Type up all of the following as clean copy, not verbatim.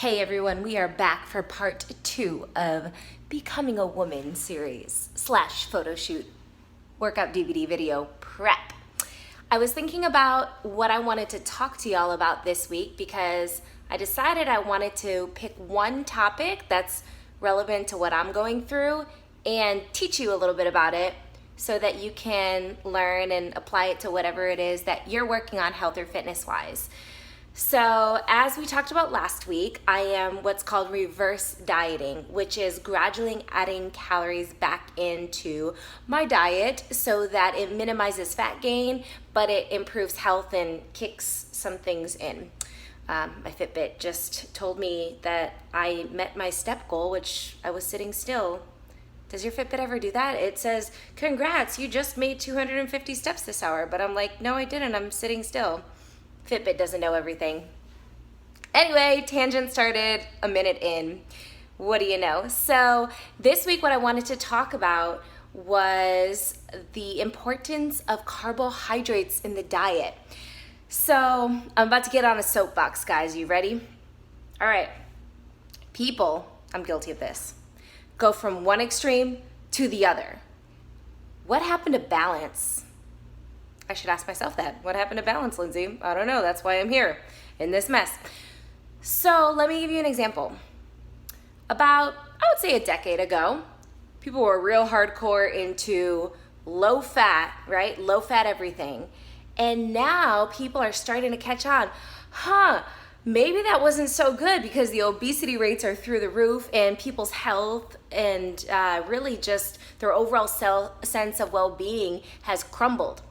Hey everyone, we are back for part 2 of Becoming a Woman series / Photoshoot workout DVD video prep. I was thinking about what I wanted to talk to y'all about this week because I decided I wanted to pick one topic that's relevant to what I'm going through and teach you a little bit about it so that you can learn and apply it to whatever it is that you're working on health or fitness wise. So as we talked about last week, I am what's called reverse dieting, which is gradually adding calories back into my diet so that it minimizes fat gain, but it improves health and kicks some things in. My Fitbit just told me that I met my step goal, which I was sitting still. Does your Fitbit ever do that? It says, congrats, you just made 250 steps this hour. But I'm like, no, I didn't. I'm sitting still. Fitbit doesn't know everything. Anyway, tangent started a minute in. What do you know? So this week what I wanted to talk about was the importance of carbohydrates in the diet. So I'm about to get on a soapbox, guys. You ready? All right. People, I'm guilty of this, go from one extreme to the other. What happened to balance? I should ask myself that. What happened to balance, Lindsay? I don't know. That's why I'm here in this mess. So let me give you an example. About, I would say a decade ago, people were real hardcore into low fat, right? Low fat everything. And now people are starting to catch on. Maybe that wasn't so good because the obesity rates are through the roof and people's health and really just their overall sense of well-being has crumbled.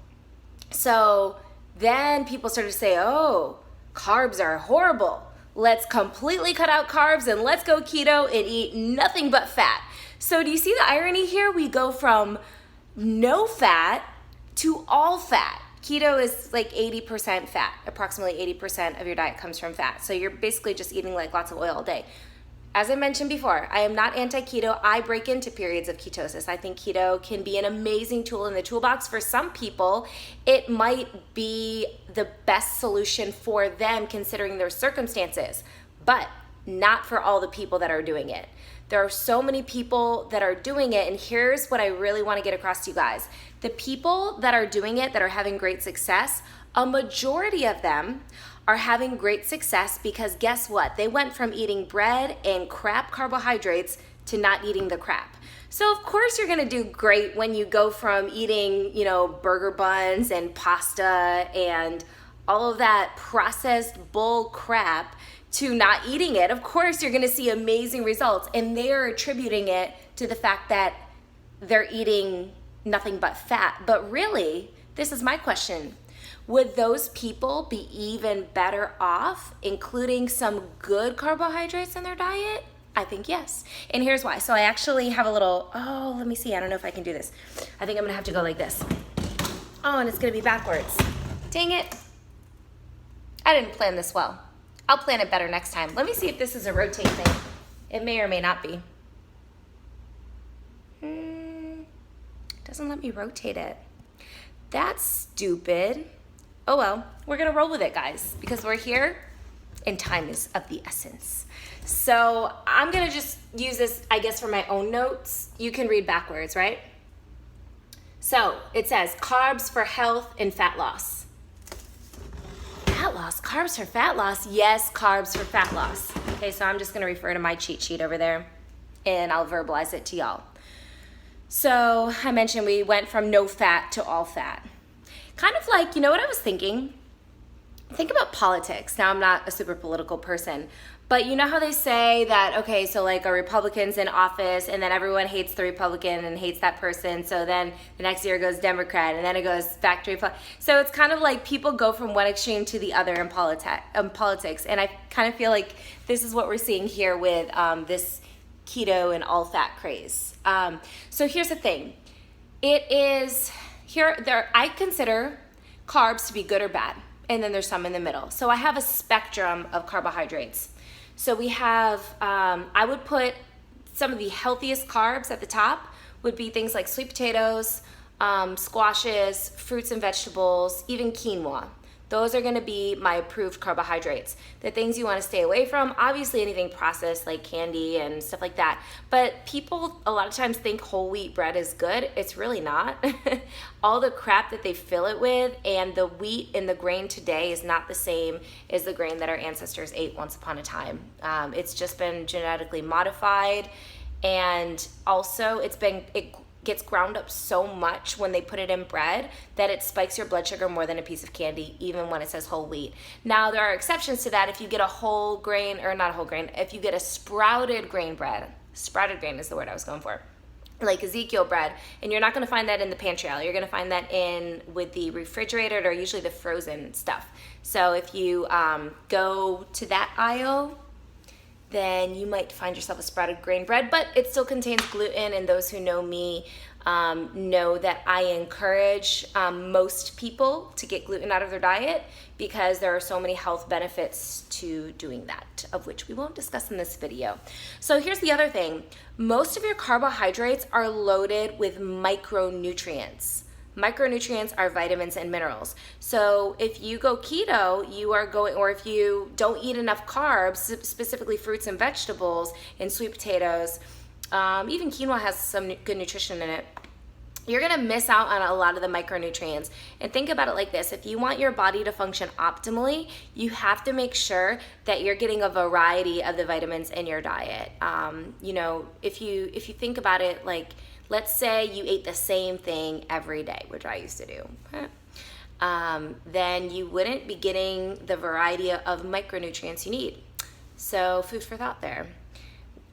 So then people started to say, oh, carbs are horrible. Let's completely cut out carbs and let's go keto and eat nothing but fat. So do you see the irony here? We go from no fat to all fat. Keto is like 80% fat. Approximately 80% of your diet comes from fat. So you're basically just eating like lots of oil all day. As I mentioned before, I am not anti-keto. I break into periods of ketosis. I think keto can be an amazing tool in the toolbox. For some people, it might be the best solution for them considering their circumstances, but not for all the people that are doing it. There are so many people that are doing it, and here's what I really want to get across to you guys. The people that are doing it, that are having great success, a majority of them are having great success because guess what? They went from eating bread and crap carbohydrates to not eating the crap. So of course you're gonna do great when you go from eating, burger buns and pasta and all of that processed bull crap to not eating it. Of course you're gonna see amazing results, and they're attributing it to the fact that they're eating nothing but fat. But really, this is my question. Would those people be even better off including some good carbohydrates in their diet? I think yes. And here's why. So I actually have a little, let me see. I don't know if I can do this. I think I'm gonna have to go like this. Oh, and it's gonna be backwards. Dang it. I didn't plan this well. I'll plan it better next time. Let me see if this is a rotate thing. It may or may not be. Doesn't let me rotate it. That's stupid. Oh well, we're gonna roll with it, guys, because we're here and time is of the essence. So I'm gonna just use this, I guess, for my own notes. You can read backwards, right? So it says carbs for health and fat loss. Fat loss, carbs for fat loss. Yes, carbs for fat loss. Okay, so I'm just gonna refer to my cheat sheet over there and I'll verbalize it to y'all. So I mentioned we went from no fat to all fat. Kind of like, you know what I was thinking? Think about politics. Now, I'm not a super political person, but you know how they say that, okay, so like a Republican's in office and then everyone hates the Republican and hates that person. So then the next year goes Democrat and then it goes back to Republican. So it's kind of like people go from one extreme to the other in politics. And I kind of feel like this is what we're seeing here with this keto and all fat craze. So here's the thing. I consider carbs to be good or bad, and then there's some in the middle. So I have a spectrum of carbohydrates. So we have, I would put some of the healthiest carbs at the top would be things like sweet potatoes, squashes, fruits and vegetables, even quinoa. those are gonna be my approved carbohydrates. The things you wanna stay away from, obviously anything processed like candy and stuff like that. But people a lot of times think whole wheat bread is good. It's really not. All the crap that they fill it with, and the wheat in the grain today is not the same as the grain that our ancestors ate once upon a time. It's just been genetically modified, and also it gets ground up so much when they put it in bread that it spikes your blood sugar more than a piece of candy, even when it says whole wheat. Now, there are exceptions to that. If you get a whole grain, or not whole grain, if you get a sprouted grain bread, sprouted grain is the word I was going for, like Ezekiel bread, and you're not going to find that in the pantry aisle. You're going to find that in with the refrigerated or usually the frozen stuff. So if you go to that aisle, then you might find yourself a sprouted grain bread, but it still contains gluten, and those who know me know that I encourage most people to get gluten out of their diet because there are so many health benefits to doing that, of which we won't discuss in this video. So here's the other thing. Most of your carbohydrates are loaded with micronutrients. Micronutrients are vitamins and minerals. So if you go keto, you are going, or if you don't eat enough carbs, specifically fruits and vegetables and sweet potatoes, even quinoa has some good nutrition in it, you're gonna miss out on a lot of the micronutrients. And think about it like this: if you want your body to function optimally, you have to make sure that you're getting a variety of the vitamins in your diet. You know, if you think about it, like, let's say you ate the same thing every day, which I used to do, then you wouldn't be getting the variety of micronutrients you need. So food for thought there.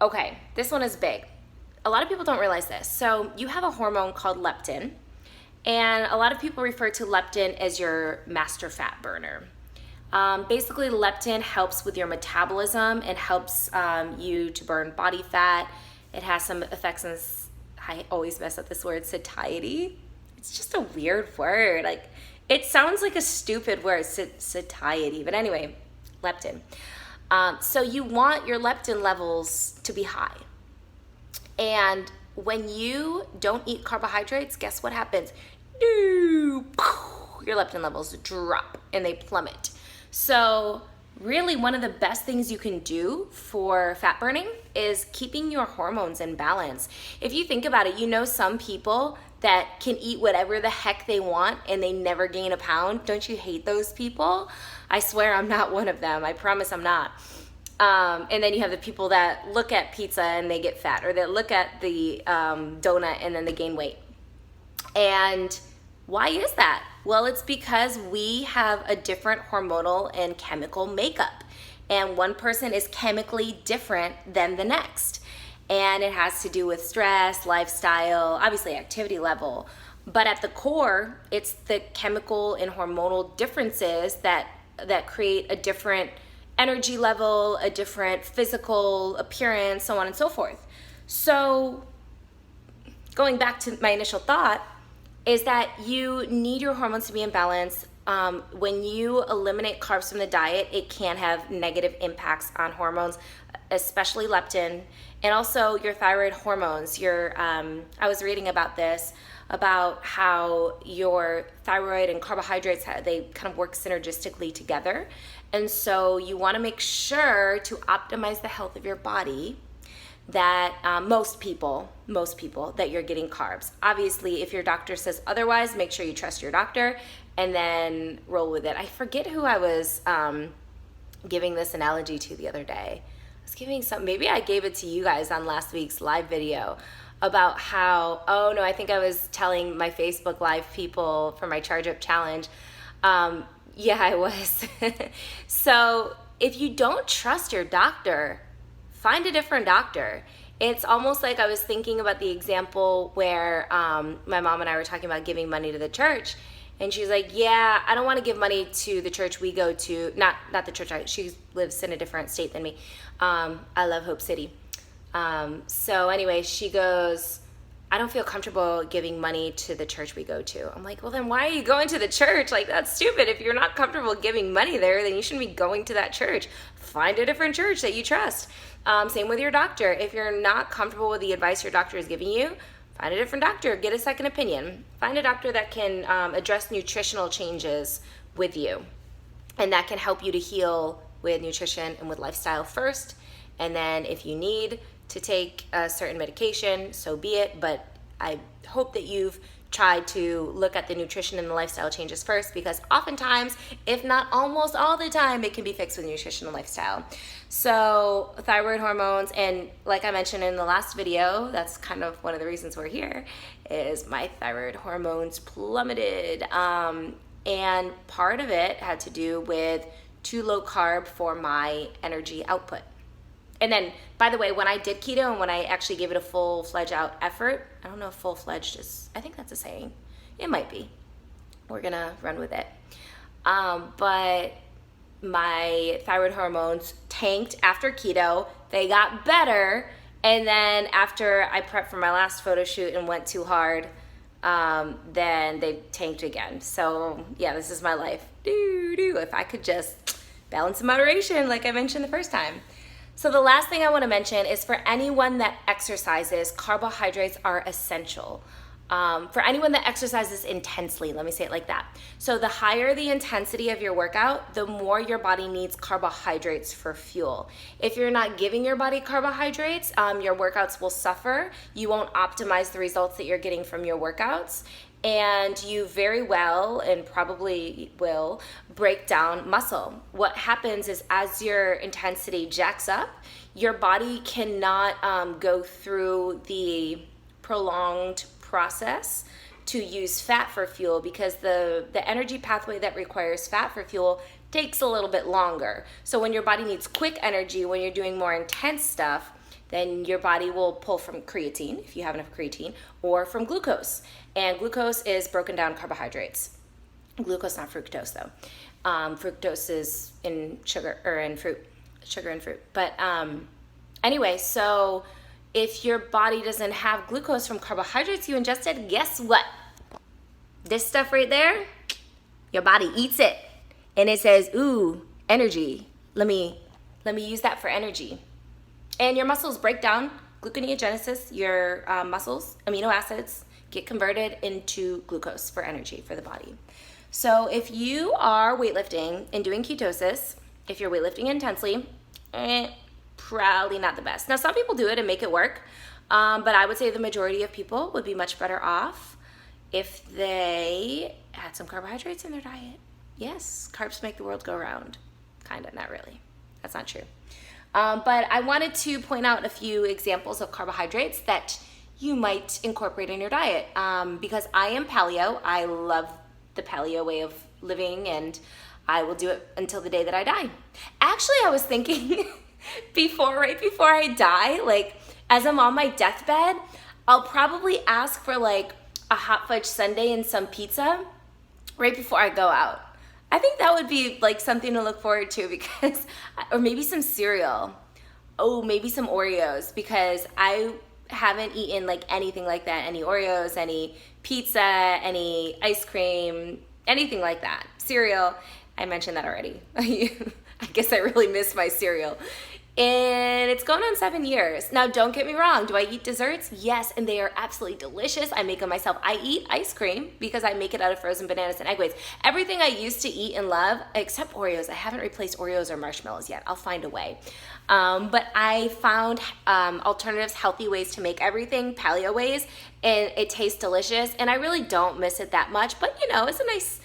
Okay, this one is big. A lot of people don't realize this. So you have a hormone called leptin, and a lot of people refer to leptin as your master fat burner. Basically, leptin helps with your metabolism and helps you to burn body fat. It has some effects on, I always mess up this word, satiety. It's just a weird word. Like, it sounds like a stupid word, satiety. But anyway, leptin. So you want your leptin levels to be high. And when you don't eat carbohydrates, guess what happens? Your leptin levels drop and they plummet. So really, one of the best things you can do for fat burning is keeping your hormones in balance. If you think about it, you know some people that can eat whatever the heck they want and they never gain a pound. Don't you hate those people? I swear I'm not one of them. I promise I'm not. And then you have the people that look at pizza and they get fat, or that look at the donut and then they gain weight. And why is that? Well, it's because we have a different hormonal and chemical makeup, and one person is chemically different than the next. And it has to do with stress, lifestyle, obviously activity level. But at the core, it's the chemical and hormonal differences that create a different energy level, a different physical appearance, so on and so forth. So going back to my initial thought, is that you need your hormones to be in balance. When you eliminate carbs from the diet, it can have negative impacts on hormones, especially leptin, and also your thyroid hormones. I was reading about this, about how your thyroid and carbohydrates, they kind of work synergistically together. And so you want to make sure to optimize the health of your body, that most people that you're getting carbs. Obviously, if your doctor says otherwise, make sure you trust your doctor and then roll with it. I forget who I was giving this analogy to the other day. I was giving maybe I gave it to you guys on last week's live video about how, I think I was telling my Facebook Live people for my Charge Up Challenge. Yeah, I was. So if you don't trust your doctor, find a different doctor. It's almost like I was thinking about the example where my mom and I were talking about giving money to the church, and she's like, yeah, I don't want to give money to the church we go to, not the church, she lives in a different state than me. I love Hope City. So anyway, she goes, I don't feel comfortable giving money to the church we go to. I'm like, well, then why are you going to the church? Like, that's stupid. If you're not comfortable giving money there, then you shouldn't be going to that church. Find a different church that you trust. Same with your doctor. If you're not comfortable with the advice your doctor is giving you, find a different doctor. Get a second opinion. Find a doctor that can address nutritional changes with you. And that can help you to heal with nutrition and with lifestyle first. And then if you need to take a certain medication, so be it. But I hope that you've tried to look at the nutrition and the lifestyle changes first, because oftentimes, if not almost all the time, it can be fixed with nutrition and lifestyle. So thyroid hormones, and like I mentioned in the last video, that's kind of one of the reasons we're here, is my thyroid hormones plummeted. And part of it had to do with too low carb for my energy output. And then, by the way, when I did keto and when I actually gave it a full-fledged out effort, I don't know if full-fledged is, I think that's a saying. It might be. We're gonna run with it. But my thyroid hormones tanked after keto. They got better. And then after I prepped for my last photo shoot and went too hard, then they tanked again. So yeah, this is my life. If I could just balance in moderation, like I mentioned the first time. So the last thing I want to mention is, for anyone that exercises, carbohydrates are essential. For anyone that exercises intensely, let me say it like that. So the higher the intensity of your workout, the more your body needs carbohydrates for fuel. If you're not giving your body carbohydrates, your workouts will suffer. You won't optimize the results that you're getting from your workouts. And you very well, and probably will, break down muscle. What happens is, as your intensity jacks up, your body cannot go through the prolonged process to use fat for fuel, because the energy pathway that requires fat for fuel takes a little bit longer. So when your body needs quick energy, when you're doing more intense stuff, then your body will pull from creatine, if you have enough creatine, or from glucose. And glucose is broken down carbohydrates. Glucose, not fructose though. Fructose is in sugar, or in fruit, sugar and fruit. But anyway, so if your body doesn't have glucose from carbohydrates you ingested, guess what? This stuff right there, your body eats it. And it says, ooh, energy. Let me use that for energy. And your muscles break down gluconeogenesis. Your muscles, amino acids, get converted into glucose for energy for the body. So if you are weightlifting and doing ketosis, if you're weightlifting intensely, probably not the best. Now, some people do it and make it work, but I would say the majority of people would be much better off if they had some carbohydrates in their diet. Yes, carbs make the world go round. Kind of, not really. That's not true. But I wanted to point out a few examples of carbohydrates that you might incorporate in your diet, because I am paleo. I love the paleo way of living, and I will do it until the day that I die. Actually, I was thinking right before I die, like as I'm on my deathbed, I'll probably ask for like a hot fudge sundae and some pizza right before I go out. I think that would be like something to look forward to, because, or maybe some cereal. Oh, maybe some Oreos, because I haven't eaten like anything like that. Any Oreos, any pizza, any ice cream, anything like that. Cereal, I mentioned that already. I guess I really miss my cereal. And it's going on 7 years. Now, don't get me wrong. Do I eat desserts? Yes, and they are absolutely delicious. I make them myself. I eat ice cream because I make it out of frozen bananas and egg whites. Everything I used to eat and love, except Oreos. I haven't replaced Oreos or marshmallows yet. I'll find a way. But I found alternatives, healthy ways to make everything, paleo ways, and it tastes delicious. And I really don't miss it that much. But, you know, it's a nice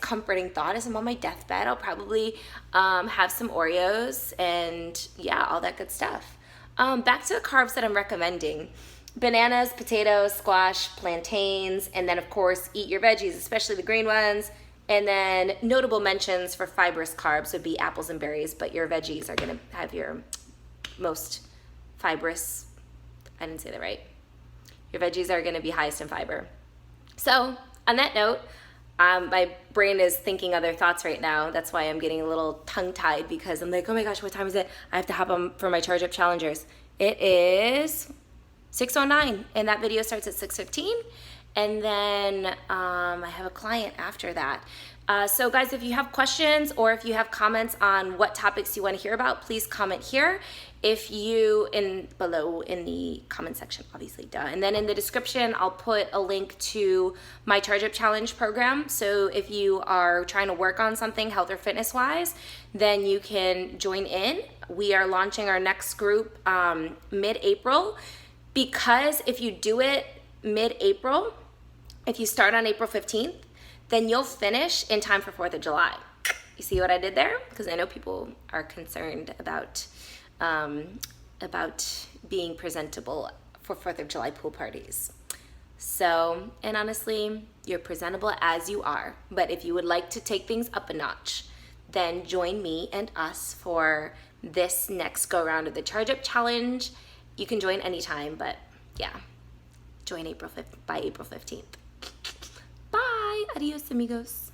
comforting thought. As I'm on my deathbed, I'll probably have some Oreos and yeah, all that good stuff. Back to the carbs that I'm recommending. Bananas, potatoes, squash, plantains, and then of course eat your veggies, especially the green ones. And then notable mentions for fibrous carbs would be apples and berries, but your veggies are gonna have your most fibrous, I didn't say that right. Your veggies are gonna be highest in fiber. So on that note, my brain is thinking other thoughts right now. That's why I'm getting a little tongue-tied, because I'm like, oh my gosh, what time is it? I have to hop on for my Charge Up Challengers. It is 6:09, and that video starts at 6:15. And then I have a client after that. So guys, if you have questions or if you have comments on what topics you want to hear about, please comment here. If you, below in the comment section, obviously, duh. And then in the description, I'll put a link to my Charge Up Challenge program. So if you are trying to work on something health or fitness wise, then you can join in. We are launching our next group mid-April, because if you do it mid-April, if you start on April 15th, then you'll finish in time for 4th of July. You see what I did there? Because I know people are concerned about being presentable for 4th of July pool parties. So, and honestly, you're presentable as you are. But if you would like to take things up a notch, then join me and us for this next go round of the Charge Up Challenge. You can join anytime, but yeah, join by April 15th. Bye, adios amigos.